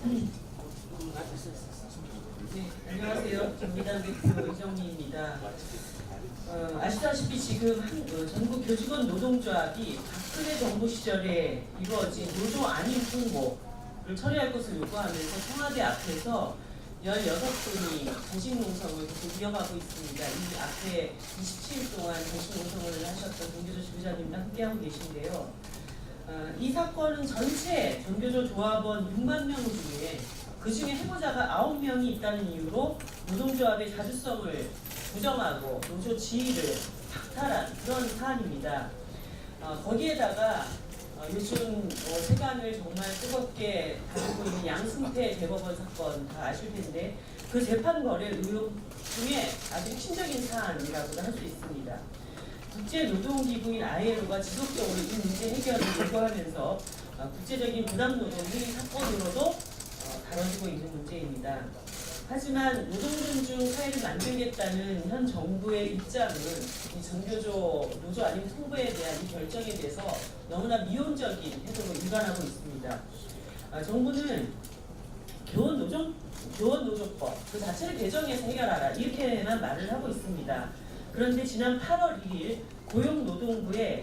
네, 안녕하세요. 정의당 대표 이정미입니다. 아시다시피 지금 전국 교직원 노동조합이 박근혜 정부 시절에 이루어진 노조 안임 통보를 처리할 것을 요구하면서 청와대 앞에서 16분이 정식 농성을 계속 이어가고 있습니다. 이 앞에 27일 동안 정식 농성을 하셨던 정교조 지부장님과 함께하고 계신데요. 이 사건은 전체 전교조 조합원 6만 명 중에 그중에 해고자가 9명이 있다는 이유로 노동조합의 자주성을 부정하고 노조 지위를 박탈한 그런 사안입니다. 거기에다가 요즘 세간을 정말 뜨겁게 다루고 있는 양승태 대법원 사건 다 아실 텐데 그 재판 거래 의혹 중에 아주 핵심적인 사안이라고도 할 수 있습니다. 국제노동기구인 ILO가 지속적으로 이 문제 해결을 요구하면서 국제적인 부당노동이 사건으로도 다뤄지고 있는 문제입니다. 하지만 노동존중 사회를 만들겠다는 현 정부의 입장은 이 전교조 노조 아님 통보에 대한 이 결정에 대해서 너무나 미온적인 태도로 일관하고 있습니다. 정부는 교원노조법 그 자체를 개정해서 해결하라 이렇게만 말을 하고 있습니다. 그런데 지난 8월 1일 고용노동부의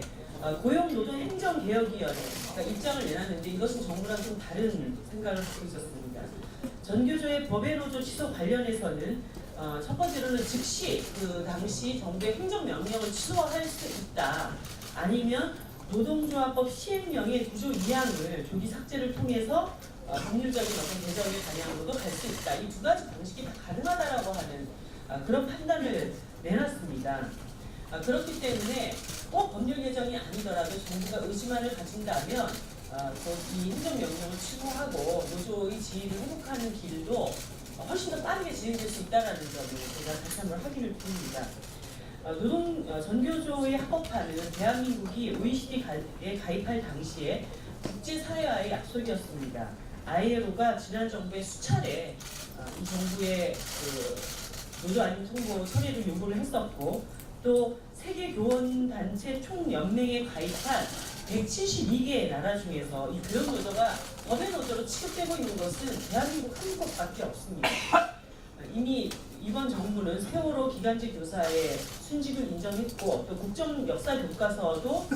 고용노동행정개혁위원회가 입장을 내놨는데 이것은 정부랑 좀 다른 생각을 갖고 있었습니다. 전교조의 법외노조 취소 관련해서는 첫 번째로는 즉시 그 당시 정부의 행정명령을 취소할 수 있다. 아니면 노동조합법 시행령의 구조 2항을 조기 삭제를 통해서 법률적인 어떤 개정의 방향으로도 갈 수 있다. 이 두 가지 방식이 다 가능하다라고 하는 그런 판단을 내놨습니다. 그렇기 때문에 꼭 법률 개정이 아니더라도 정부가 의지만을 가진다면 이 행정명령을 취소하고 노조의 지위를 회복하는 길도 훨씬 더 빠르게 진행될 수 있다는 점을 제가 다시 한번 확인을 드립니다. 전교조의 합법화는 대한민국이 OECD에 가입할 당시에 국제사회와의 약속이었습니다. ILO가 지난 정부에 수차례 이 정부의 노조 아님 통보 처리를 요구를 했었고 또 세계교원단체 총연맹에 가입한 172개의 나라 중에서 이 교원노조가 법외노조로 취급되고 있는 것은 대한민국 한 곳밖에 없습니다. 이미 이번 정부는 세월호 기간제 교사의 순직을 인정했고 또 국정역사교과서도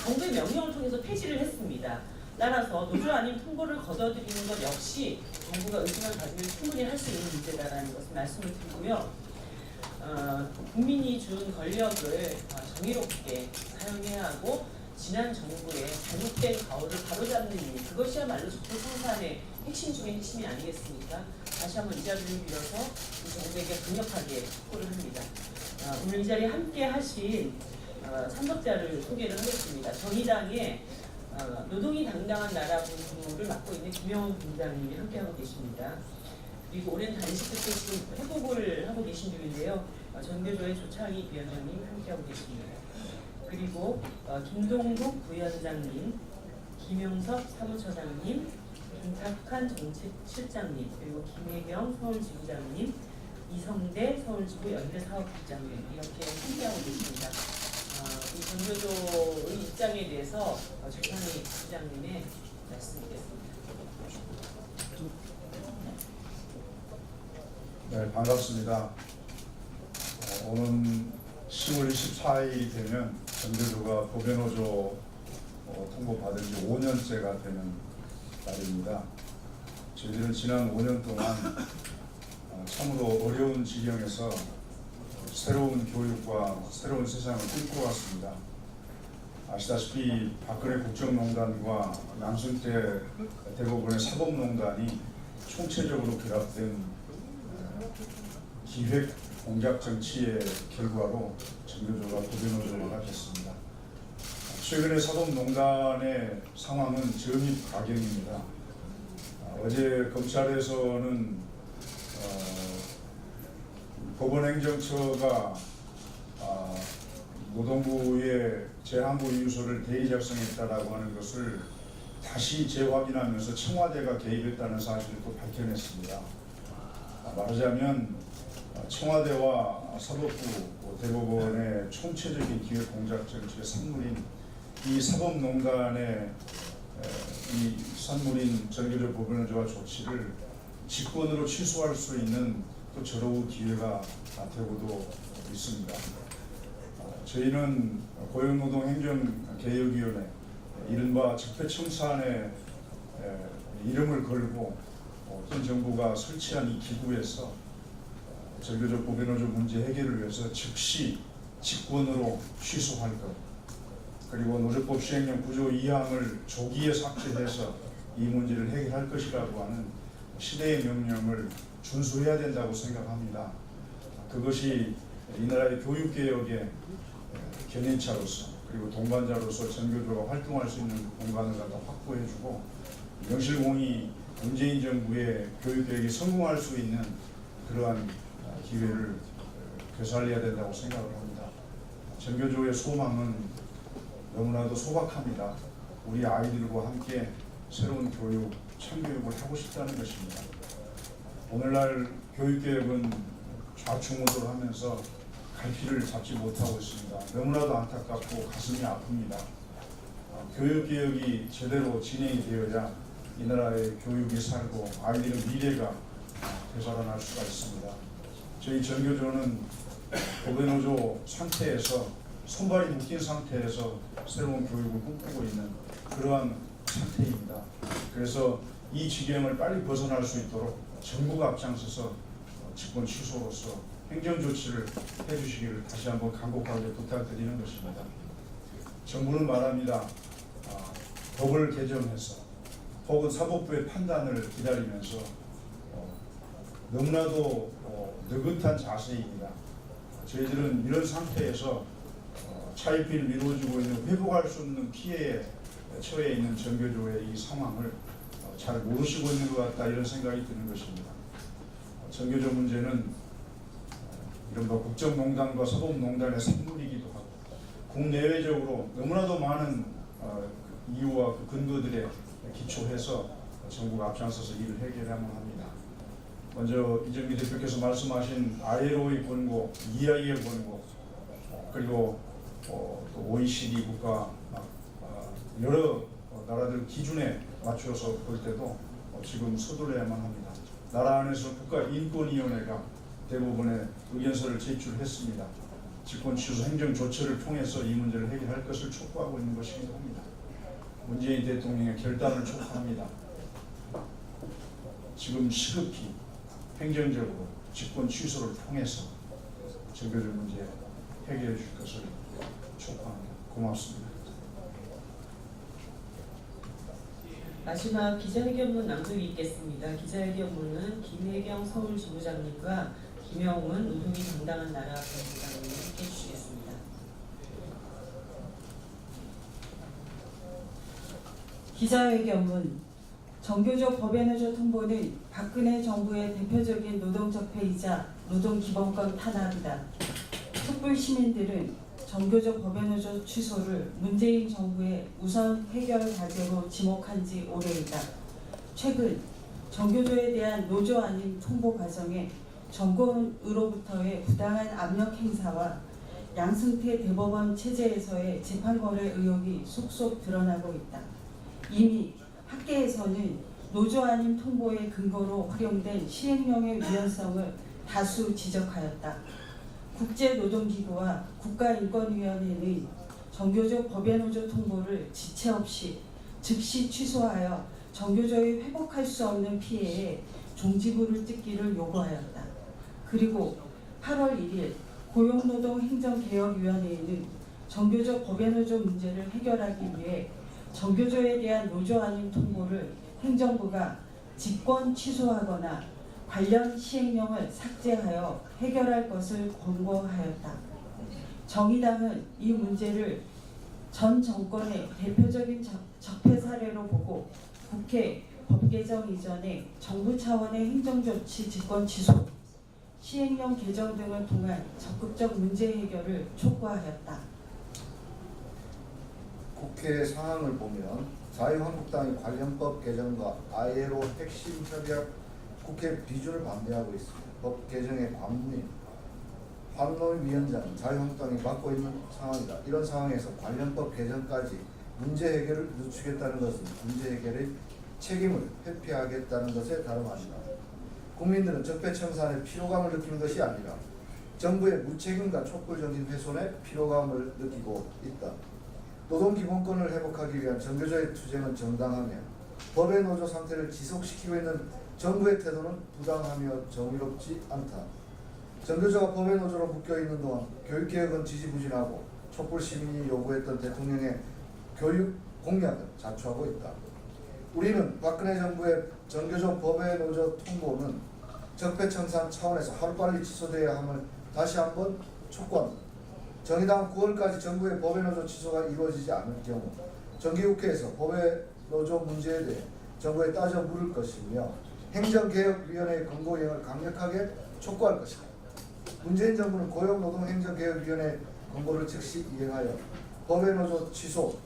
정부의 명령을 통해서 폐지를 했습니다. 따라서 노조 아닌 통보를 거둬들이는 것 역시 정부가 의지만 가지면 충분히 할 수 있는 문제다라는 것을 말씀을 드리고요. 국민이 준 권력을 정의롭게 사용해야 하고 지난 정부의 잘못된 가오를 바로잡는 일, 그것이야말로 적폐 청산의 핵심 중의 핵심이 아니겠습니까? 다시 한번 이 자리를 빌어서 이 정부에게 강력하게 촉구를 합니다. 오늘 이 자리에 함께 하신 참석자를 소개를 하겠습니다. 정의당의 노동이 당당한 나라 본부를 맡고 있는 김영원 본부장님이 함께하고 계십니다. 그리고 오랜 단식 끝에 지금 회복을 하고 계신 중인데요. 전교조의 조창희 위원장님 함께하고 계십니다. 그리고 김동국 부위원장님, 김용석 사무처장님, 김탁한 정책실장님, 그리고 김혜경 서울지부장님, 이성대 서울지부 연대사업국장님 이렇게 함께하고 계십니다. 이 전교조의 입장에 대해서 조창희 부장님의 말씀 드리겠습니다. 네, 반갑습니다. 오는 10월 24일이 되면 전교조가 법외노조 통보받은 지 5년째가 되는 날입니다. 저희들은 지난 5년 동안 참으로 어려운 지경에서 새로운 교육과 새로운 세상을 꿈꿔 왔습니다. 아시다시피 박근혜 국정농단과 양승태 대법원의 사법농단이 총체적으로 결합된 기획 공작 정치의 결과로 전교조가 법외노조를 갖췄습니다. 최근의 사법농단의 상황은 점입가경입니다. 어제 검찰에서는 법원행정처가 노동부의 재항고 이유서를 대의 작성했다라고 하는 것을 다시 재확인하면서 청와대가 개입했다는 사실을 또 밝혀냈습니다. 말하자면 청와대와 사법부, 대법원의 총체적인 기획 공작 정치의 산물인 이 사법농단의 이 산물인 전교조 법원의조화 조치를 직권으로 취소할 수 있는 또 절호의 기회가 되고도 있습니다. 저희는 고용노동행정개혁위원회 이른바 적폐청산에 이름을 걸고 현 정부가 설치한 이 기구에서 전교조 법인노조 문제 해결을 위해서 즉시 직권으로 취소할 것, 그리고 노조법 시행령 9조 2항을 조기에 삭제해서 이 문제를 해결할 것이라고 하는 시대의 명령을 준수해야 된다고 생각합니다. 그것이 이 나라의 교육개혁의 견인차로서 그리고 동반자로서 전교조가 활동할 수 있는 공간을 갖다 확보해주고 명실공히 문재인 정부의 교육개혁이 성공할 수 있는 그러한 기회를 되살려야 된다고 생각을 합니다. 전교조의 소망은 너무나도 소박합니다. 우리 아이들과 함께 새로운 교육, 참교육을 하고 싶다는 것입니다. 오늘날 교육개혁은 좌충우돌 하면서 갈피를 잡지 못하고 있습니다. 너무나도 안타깝고 가슴이 아픕니다. 교육개혁이 제대로 진행이 되어야 이 나라의 교육이 살고 아이들의 미래가 되살아날 수가 있습니다. 저희 전교조는 법인노조 상태에서 손발이 묶인 상태에서 새로운 교육을 꿈꾸고 있는 그러한 상태입니다. 그래서 이 지경을 빨리 벗어날 수 있도록 정부가 앞장서서 직권 취소로서 행정 조치를 해주시기를 다시 한번 간곡하게 부탁드리는 것입니다. 정부는 말합니다. 법을 개정해서 혹은 사법부의 판단을 기다리면서 너무나도 느긋한 자세입니다. 저희들은 이런 상태에서 차일피일 미뤄지고 있는 회복할 수 없는 피해에 처해 있는 전교조의 이 상황을 잘 모르시고 있는 것 같다 이런 생각이 드는 것입니다. 전교조 문제는 이른바 국정농단과 사법농단의 산물이기도 하고 국내외적으로 너무나도 많은 이유와 그 근거들에 기초해서 정부가 앞장서서 이를 해결해야만 합니다. 먼저 이정미 대표께서 말씀하신 ILO의 권고, EI의 권고, 그리고 또 OECD 국가 여러 나라들 기준에 맞춰서 볼 때도 지금 서둘러야만 합니다. 나라 안에서 국가인권위원회가 대부분의 의견서를 제출했습니다. 직권 취소 행정 조처를 통해서 이 문제를 해결할 것을 촉구하고 있는 것이기도 합니다. 문재인 대통령의 결단을 촉구합니다. 지금 시급히 행정적으로 직권 취소를 통해서 전교조 문제 해결해 줄 것을 촉구합니다. 고맙습니다. 마지막 기자회견문 낭독이 있겠습니다. 기자회견문은 김혜경 서울지부장님과 김영훈 노동이 당당한 나라 본부장님이 함께 해주시겠습니다. 기자회견문 전교조 법인노조 통보는 박근혜 정부의 대표적인 노동적폐이자 노동기본권 탄압이다. 촛불 시민들은 전교조 법인노조 취소를 문재인 정부의 우선 해결 과제로 지목한 지 오래이다. 최근 전교조에 대한 노조 아닌 통보 과정에 정권으로부터의 부당한 압력 행사와 양승태 대법원 체제에서의 재판 거래 의혹이 속속 드러나고 있다. 이미 학계에서는 노조 아닌 통보의 근거로 활용된 시행령의 위헌성을 다수 지적하였다. 국제노동기구와 국가인권위원회는 전교조 법인노조 통보를 지체 없이 즉시 취소하여 전교조에 회복할 수 없는 피해에 종지부를 찍기를 요구하였다. 그리고 8월 1일 고용노동행정개혁위원회에는 전교조 법인노조 문제를 해결하기 위해 전교조에 대한 노조 아닌 통보를 행정부가 직권 취소하거나 관련 시행령을 삭제하여 해결할 것을 권고하였다. 정의당은 이 문제를 전 정권의 대표적인 적폐 사례로 보고 국회 법 개정 이전에 정부 차원의 행정조치 직권 취소, 시행령 개정 등을 통한 적극적 문제 해결을 촉구하였다. 국회 상황을 보면 자유한국당이 관련법 개정과 ILO 핵심 협약 국회 비준을 반대하고 있습니다. 법 개정의 관문인 환노위원장은 자유한국당이 맡고 있는 상황이다. 이런 상황에서 관련법 개정까지 문제 해결을 늦추겠다는 것은 문제 해결의 책임을 회피하겠다는 것에 다름 아니다. 국민들은 적폐청산의 피로감을 느끼는 것이 아니라 정부의 무책임과 촛불적인 훼손에 피로감을 느끼고 있다. 노동기본권을 회복하기 위한 정교조의 투쟁은 정당하며 법의 노조 상태를 지속시키고 있는 정부의 태도는 부당하며 정의롭지 않다. 정교조가 법의 노조로 묶여있는 동안 교육개혁은 지지부진하고 촛불 시민이 요구했던 대통령의 교육 공약은 자초하고 있다. 우리는 박근혜 정부의 정교조 법의 노조 통보는 적폐청산 차원에서 하루빨리 취소되어야 함을 다시 한번 촉구합니다. 정의당 9월까지 정부의 법의 노조 취소가 이루어지지 않을 경우 정기국회에서 법의 노조 문제에 대해 정부에 따져 물을 것이며 행정개혁위원회의 권고 이행을 강력하게 촉구할 것이다. 문재인 정부는 고용노동행정개혁위원회 권고를 즉시 이행하여 법의 노조 취소,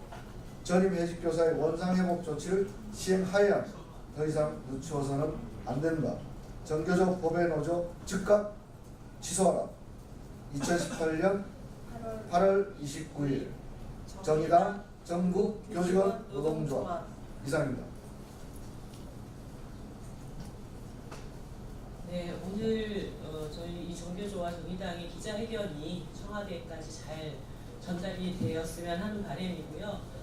전임해직교사의 원상회복 조치를 시행하여야 합니다. 더 이상 늦추어서는 안 된다. 정교조 법의 노조 즉각 취소하라. 2018년 8월 29일 정의당 전국 교직원 노동조합 이상입니다. 네, 오늘 저희 이 정교조와 정의당의 기자회견이 청와대까지 잘 전달이 되었으면 하는 바람이고요.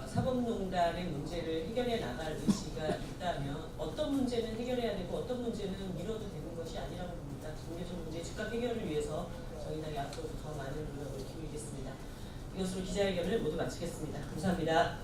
사법농단의 문제를 해결해 나갈 의지가 있다면 어떤 문제는 해결해야 되고 어떤 문제는 미뤄도 되는 것이 아니라고 봅니다. 정교조 문제 즉각 해결을 위해서 정의당이 앞으로도 더 많은 노력을 기울이겠습니다. 이것으로 기자회견을 모두 마치겠습니다. 감사합니다.